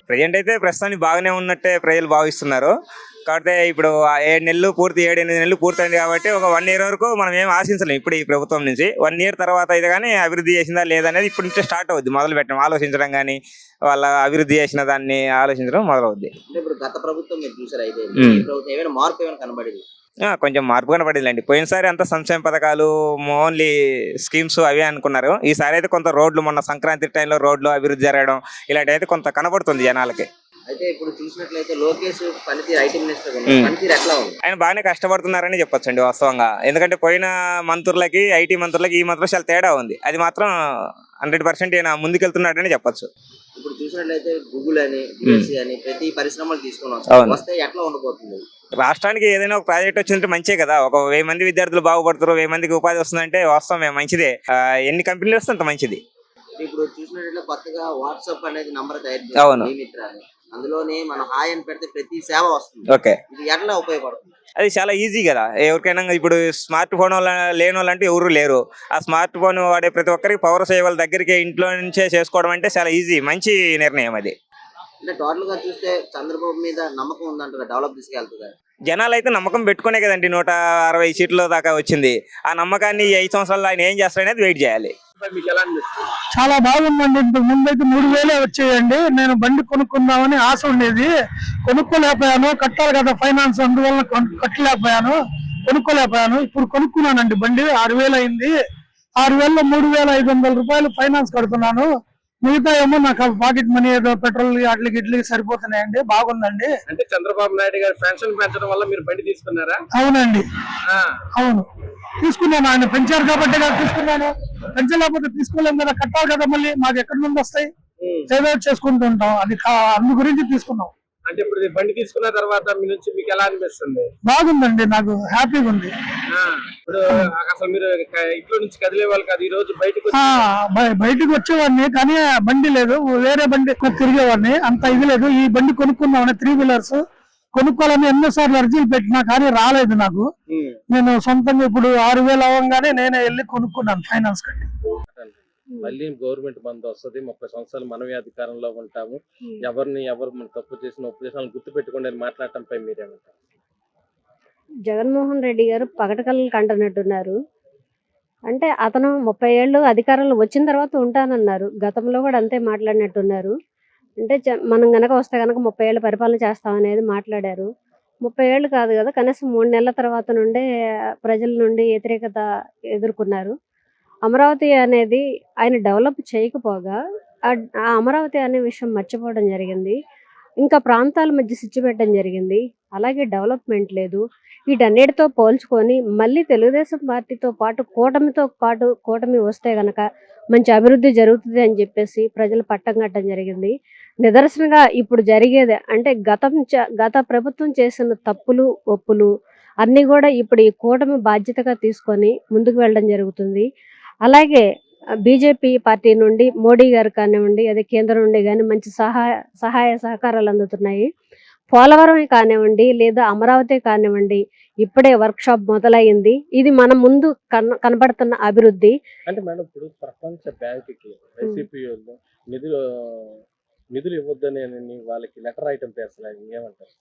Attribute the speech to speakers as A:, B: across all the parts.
A: Present అయితే ప్రస్తుతానికి బాగానే ఉన్నట్టే ప్రజలు భావిస్తున్నారు. కాకపోతే ఇప్పుడు 7 నెలలు పూర్తయింది కాబట్టి ఒక 1 ఇయర్ వరకు మనం ఏం ఆశించలేం ఇప్పుడు ఈ ప్రభుత్వం నుంచి. 1 ఇయర్ తర్వాత అయితే కానీ అభివృద్ధి చేసిందా లేదనేది ఇప్పటి నుంచే స్టార్ట్ అవుద్ది, మొదలు పెట్టడం ఆలోచించడం కానీ వాళ్ళ అభివృద్ధి చేసిన దాన్ని ఆలోచించడం మొదలవుద్ది. కొంచెం మార్పు కనపడిందండి. పోయినసారి అంతా సంక్షేమ పథకాలు ఓన్లీ స్కీమ్స్ అవే అనుకున్నారు. ఈసారి అయితే కొంత రోడ్లు, మొన్న సంక్రాంతి టైంలో రోడ్లు అభివృద్ధి జరగడం ఇలాంటి అయితే కొంత కనబడుతుంది జనాలకి.
B: అయితే ఇప్పుడు చూసినట్లయితే లోకేష్ పనితీరు ఐటీ మినిస్టర్ పనితీరు ఎట్లా ఉంది?
A: ఆయన బాగానే కష్టపడుతున్నారని చెప్పొచ్చండి వాస్తవంగా. ఎందుకంటే పోయిన మంత్రులకి ఐటీ మంత్రులకి ఈ మంత్రులు చాలా తేడా ఉంది. అది మాత్రం 100% ఈయన ముందుకెళ్తున్నాడని చెప్పొచ్చు.
B: ఇప్పుడు చూసినట్లయితే గూగుల్ అని అని ప్రతి పరిశ్రమలు తీసుకుని వస్తే ఎట్లా ఉండబోతుంది?
A: రాష్ట్రానికి ఏదైనా ఒక ప్రాజెక్ట్ వచ్చిందంటే మంచిదే కదా. ఒక 1000 మంది విద్యార్థులు బాగుపడతారు, 1000 మందికి ఉపాధి వస్తుందంటే వాస్తవమే, మంచిదే. ఎన్ని కంపెనీలు వస్తే అంత మంచిది.
B: ఇప్పుడు చూసినట్లయితే కొత్తగా వాట్సాప్ అనేది నంబర్ తయారు చేయాలి. అందులోనే మనం హాయ్ అని పెడితే ప్రతి సేవ వస్తుంది.
A: ఓకే,
B: ఇది ఎట్లా ఉపయోగపడుతుంది?
A: అది చాలా ఈజీ కదా. ఎవరికైనా ఇప్పుడు స్మార్ట్ ఫోన్ లేని వాళ్ళంటే ఎవరు లేరు. ఆ స్మార్ట్ ఫోన్ వాడే ప్రతి ఒక్కరికి పవర్ సేవ్ వాళ్ళ దగ్గరికి ఇంట్లో నుంచే చేసుకోవడం అంటే చాలా ఈజీ, మంచి నిర్ణయం అది.
B: అంటే టోటల్ గా చూస్తే చంద్రబాబు మీద నమ్మకం ఉందంటారా? డెవలప్ తీసుకెళ్తుందా?
A: జనాలు అయితే నమ్మకం పెట్టుకునే కదండి 160 సీట్ల దాకా వచ్చింది. ఆ నమ్మకాన్ని 5 సంవత్సరాల్లో ఆయన ఏం చేస్తారనేది వెయిట్ చేయాలి.
C: చాలా బాగుందండి. ఇంతకు ముందు అయితే 3000 వచ్చేయండి. నేను బండి కొనుక్కుందామని ఆశ ఉండేది, కొనుక్కోలేకపోయాను. కట్టాలి కదా ఫైనాన్స్, అందువల్ల కట్టలేకపోయాను, కొనుక్కోలేకపోయాను. ఇప్పుడు కొనుక్కున్నానండి బండి. 6000 అయింది. 6000లో 3500 రూపాయలు ఫైనాన్స్ కడుతున్నాను. మిగతా ఏమో నాకు పాకెట్ మనీ ఏదో పెట్రోల్ అట్లకి ఇట్లకి సరిపోతున్నాయండి. బాగుందండి.
D: అంటే చంద్రబాబు నాయుడు గారు పెన్షన్ పెంచడం వల్ల మీరు బండి తీసుకున్నారా?
C: అవునండి, అవును తీసుకున్నాను. ఆయన పెంచారు కాబట్టి తీసుకున్నాను. పెంచలేకపోతే తీసుకోలేము కదా, కట్టాలి కదా. మళ్ళీ మాకు ఎక్కడి నుండి వస్తాయి? ఏదో చేసుకుంటూ ఉంటాం. అది అందు గురించి తీసుకున్నాం.
D: అంటే ఇప్పుడు బండి తీసుకున్న తర్వాత మీ నుంచి మీకు ఎలా అనిపిస్తుంది?
C: బాగుందండి, నాకు హ్యాపీగా ఉంది.
D: ఇప్పుడు అసలు మీరు ఇంట్లో నుంచి కదిలే వాళ్ళు కాదు, ఈ రోజు
C: బయటకు వచ్చేవాడిని, కానీ బండి లేదు. వేరే బండి తిరిగేవాడిని, అంత ఇది లేదు. ఈ బండి కొనుక్కున్నామని 3 వీలర్స్ కొనుక్కోవాలని ఎన్నోసార్లు అర్జీలు పెట్టినా కానీ రాలేదు నాకు. నేను సొంతంగా ఇప్పుడు 6000 అవ్వగానే నేనే వెళ్ళి కొనుక్కున్నాను ఫైనాన్స్ కట్టి.
D: మళ్ళీ గవర్నమెంట్ మంది వస్తుంది, 30 సంవత్సరాలు మనమే అధికారంలో ఉంటాము, ఎవరు మన తప్పు చేసిన ఒప్పు చేసిన గుర్తు పెట్టుకోండి అని మాట్లాడటంపై మీరేమంటారు?
E: జగన్మోహన్ రెడ్డి గారు పగటకల్లు కంటున్నట్టున్నారు. అంటే అతను 30 ఏళ్ళు అధికారంలో వచ్చిన తర్వాత ఉంటానన్నారు. గతంలో కూడా అంతే మాట్లాడినట్టున్నారు. అంటే మనం గనక వస్తే గనక 30 ఏళ్ళు పరిపాలన చేస్తామనేది మాట్లాడారు. 30 ఏళ్ళు కాదు కదా, కనీసం 3 నెలల తర్వాత నుండే ప్రజల నుండి వ్యతిరేకత ఎదుర్కొన్నారు. అమరావతి అనేది ఆయన డెవలప్ చేయకపోగా ఆ అమరావతి అనే విషయం మర్చిపోవడం జరిగింది. ఇంకా ప్రాంతాల మధ్య సిచ్చు పెట్టడం జరిగింది. అలాగే డెవలప్మెంట్ లేదు. వీటన్నిటితో పోల్చుకొని మళ్ళీ తెలుగుదేశం పార్టీతో పాటు కూటమి వస్తే గనక మంచి అభివృద్ధి జరుగుతుంది అని చెప్పేసి ప్రజలు పట్టం కట్టడం జరిగింది. నిదర్శనంగా ఇప్పుడు జరిగేది అంటే గత ప్రభుత్వం చేసిన తప్పులు ఒప్పులు అన్నీ కూడా ఇప్పుడు ఈ కూటమి బాధ్యతగా తీసుకొని ముందుకు వెళ్ళడం జరుగుతుంది. అలాగే బీజేపీ పార్టీ నుండి మోడీ గారు కానివ్వండి, అదే కేంద్రం నుండి కానీ మంచి సహాయ సహకారాలు అందుతున్నాయి. పోలవరం కానివ్వండి లేదా అమరావతి కానివ్వండి, ఇప్పుడే వర్క్షాప్ మొదలైంది. ఇది మన ముందు కనబడుతున్న అభివృద్ధి.
D: అంటే మేడం, ఇప్పుడు ప్రపంచ బ్యాంకుకి వైసీపీ నిధులు ఇవ్వద్దని వాళ్ళకి లెటర్ రాయటం చేస్తున్నారు, ఏమంటారు?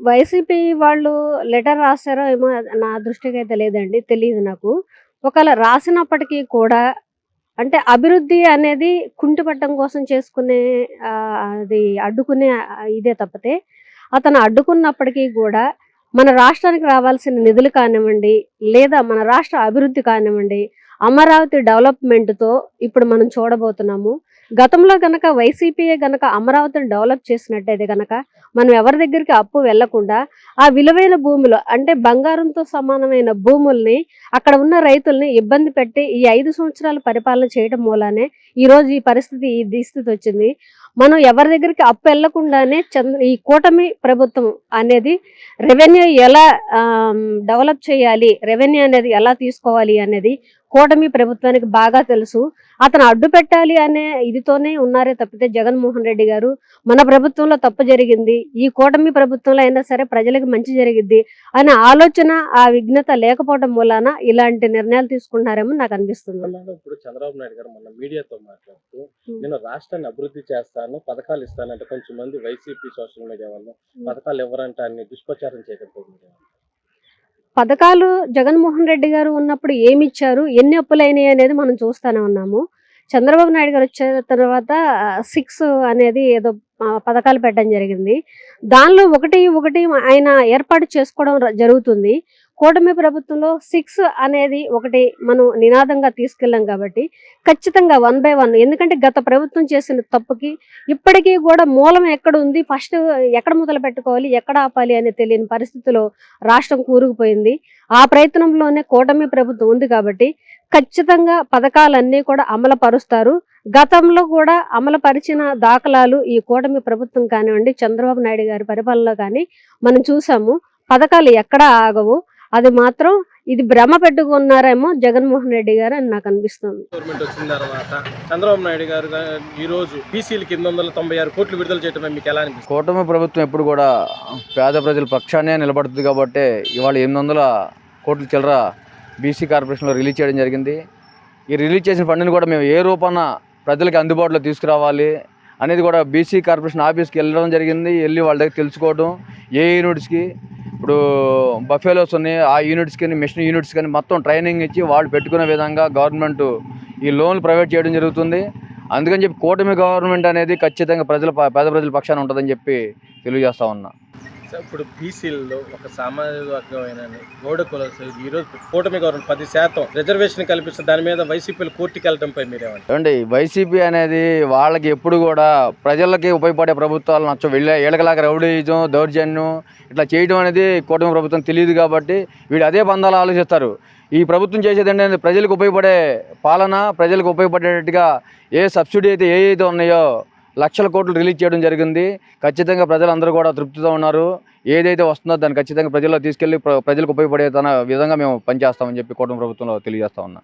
E: వైసీపీ వాళ్ళు లెటర్ రాస్తారో ఏమో, నా దృష్టికి అయితే లేదండి, తెలియదు నాకు. ఒకవేళ రాసినప్పటికీ కూడా అంటే అభివృద్ధి అనేది కుంటిపట్టం కోసం చేసుకునే అది అడ్డుకునే ఇదే తప్పితే, అతను అడ్డుకున్నప్పటికీ కూడా మన రాష్ట్రానికి రావాల్సిన నిధులు కానివ్వండి లేదా మన రాష్ట్ర అభివృద్ధి కానివ్వండి, అమరావతి డెవలప్మెంట్తో ఇప్పుడు మనం చూడబోతున్నాము. గతంలో కనుక వైసీపీయే కనుక అమరావతిని డెవలప్ చేసినట్టయితే కనుక మనం ఎవరి దగ్గరికి అప్పు వెళ్లకుండా ఆ విలువైన భూములు అంటే బంగారంతో సమానమైన భూముల్ని అక్కడ ఉన్న రైతుల్ని ఇబ్బంది పెట్టి ఈ 5 సంవత్సరాల పరిపాలన చేయడం మూలానే ఈరోజు ఈ దుస్థితి వచ్చింది. మనం ఎవరి దగ్గరికి అప్పు వెళ్లకుండానే ఈ కూటమి ప్రభుత్వం అనేది రెవెన్యూ ఎలా డెవలప్ చేయాలి, రెవెన్యూ అనేది ఎలా తీసుకోవాలి అనేది కూటమి ప్రభుత్వానికి బాగా తెలుసు. అతను అడ్డు పెట్టాలి అనే ఇదితోనే ఉన్నారే తప్పితే జగన్మోహన్ రెడ్డి గారు మన ప్రభుత్వంలో తప్పు జరిగింది, ఈ కూటమి ప్రభుత్వంలో అయినా సరే ప్రజలకు మంచి జరిగిద్ది అనే ఆలోచన, ఆ విఘ్నత లేకపోవడం మూలాన ఇలాంటి నిర్ణయాలు తీసుకుంటున్నారేమో నాకు అనిపిస్తుంది.
D: ఇప్పుడు చంద్రబాబు నాయుడు గారు మొన్న మీడియాతో మాట్లాడుతూ నేను రాష్ట్రాన్ని అభివృద్ధి చేస్తాను, పథకాలు ఇస్తానంటే కొంచెం మంది వైసీపీ సోషల్ మీడియా వాళ్ళు పథకాలు ఎవరంటే అన్ని దుష్ప్రచారం చేయకపోతుంది.
E: పథకాలు జగన్మోహన్ రెడ్డి గారు ఉన్నప్పుడు ఏమి ఇచ్చారు, ఎన్ని అప్పులైనాయి అనేది మనం చూస్తూనే ఉన్నాము. చంద్రబాబు నాయుడు గారు వచ్చిన తర్వాత 6 అనేది ఏదో పథకాలు పెట్టడం జరిగింది. దానిలో ఒకటి ఆయన ఏర్పాటు చేసుకోవడం జరుగుతుంది. కూటమి ప్రభుత్వంలో 6 అనేది ఒకటి మనం నినాదంగా తీసుకెళ్ళాం కాబట్టి ఖచ్చితంగా 1 by 1, ఎందుకంటే గత ప్రభుత్వం చేసిన తప్పుకి ఇప్పటికీ కూడా మూలం ఎక్కడ ఉంది, ఫస్ట్ ఎక్కడ మొదలు పెట్టుకోవాలి, ఎక్కడ ఆపాలి అని తెలియని పరిస్థితిలో రాష్ట్రం కూరుకుపోయింది. ఆ ప్రయత్నంలోనే కూటమి ప్రభుత్వం ఉంది కాబట్టి ఖచ్చితంగా పథకాలన్నీ కూడా అమలు పరుస్తారు. గతంలో కూడా అమలు పరిచిన దాఖలాలు ఈ కూటమి ప్రభుత్వం కానివ్వండి, చంద్రబాబు నాయుడు గారి పరిపాలనలో కానీ మనం చూసాము. పథకాలు ఎక్కడా ఆగవు. అది మాత్రం ఇది భ్రమ పెట్టుకున్నారేమో జగన్మోహన్ రెడ్డి గారు అని నాకు అనిపిస్తుంది.
D: గవర్నమెంట్ వచ్చిన తర్వాత చంద్రబాబు నాయుడు గారు ఈ రోజు బీసీలకి 896 కోట్లు విడుదల చేయడం మీకు ఎలా అనిపిస్తుంది?
F: కూటమి ప్రభుత్వం ఎప్పుడు కూడా పేద ప్రజల పక్షానే నిలబడుతుంది కాబట్టి ఇవాళ 800 కోట్ల చిల్లర బీసీ కార్పొరేషన్లో రిలీజ్ చేయడం జరిగింది. ఈ రిలీజ్ చేసిన ఫండ్ని కూడా మేము ఏ రూపాన ప్రజలకి అందుబాటులో తీసుకురావాలి అనేది కూడా బీసీ కార్పొరేషన్ ఆఫీస్కి వెళ్ళడం జరిగింది. వెళ్ళి వాళ్ళ దగ్గర తెలుసుకోవడం, ఏ యూనిట్స్కి ఇప్పుడు బఫేలోస్ ఉన్నాయి ఆ యూనిట్స్ కానీ మిషన్ యూనిట్స్ కానీ మొత్తం ట్రైనింగ్ ఇచ్చి వాళ్ళు పెట్టుకునే విధంగా గవర్నమెంట్ ఈ లోన్లు ప్రొవైడ్ చేయడం జరుగుతుంది. అందుకని చెప్పి కూటమి గవర్నమెంట్ అనేది ఖచ్చితంగా పేద ప్రజల పక్షాన ఉంటుందని చెప్పి తెలియజేస్తా ఉన్నా.
D: ఇప్పుడు బీసీలలో ఒక సామాజిక వర్గమైన గౌడ కులస్తులు ఈరోజు కూటమి గవర్నమెంట్ 10% రిజర్వేషన్ కల్పిస్తే దాని మీద వైసీపీలు కోర్టుకి వెళ్ళడంపై మీరేమంటారు?
F: ఏమండి, వైసీపీ అనేది వాళ్ళకి ఎప్పుడు కూడా ప్రజలకి ఉపయోగపడే ప్రభుత్వాలు నచ్చవు. ఏళ్ళకలాగా రౌడీజం, దౌర్జన్యం ఇట్లా చేయడం అనేది కూటమి ప్రభుత్వం తెలియదు కాబట్టి వీళ్ళు అదే బంధాలు ఆలోచిస్తారు. ఈ ప్రభుత్వం చేసేది ఏంటంటే ప్రజలకు ఉపయోగపడే పాలన, ప్రజలకు ఉపయోగపడేటట్టుగా ఏ సబ్సిడీ అయితే ఏదైతే ఉన్నాయో లక్షల కోట్లు రిలీజ్ చేయడం జరిగింది. ఖచ్చితంగా ప్రజలందరూ కూడా తృప్తితో ఉన్నారు. ఏదైతే వస్తుందో దాన్ని ఖచ్చితంగా ప్రజల్లో తీసుకెళ్లి ప్రజలకు ఉపయోగపడే విధంగా మేము పనిచేస్తామని చెప్పి కూటమి ప్రభుత్వంలో తెలియజేస్తా ఉన్నా.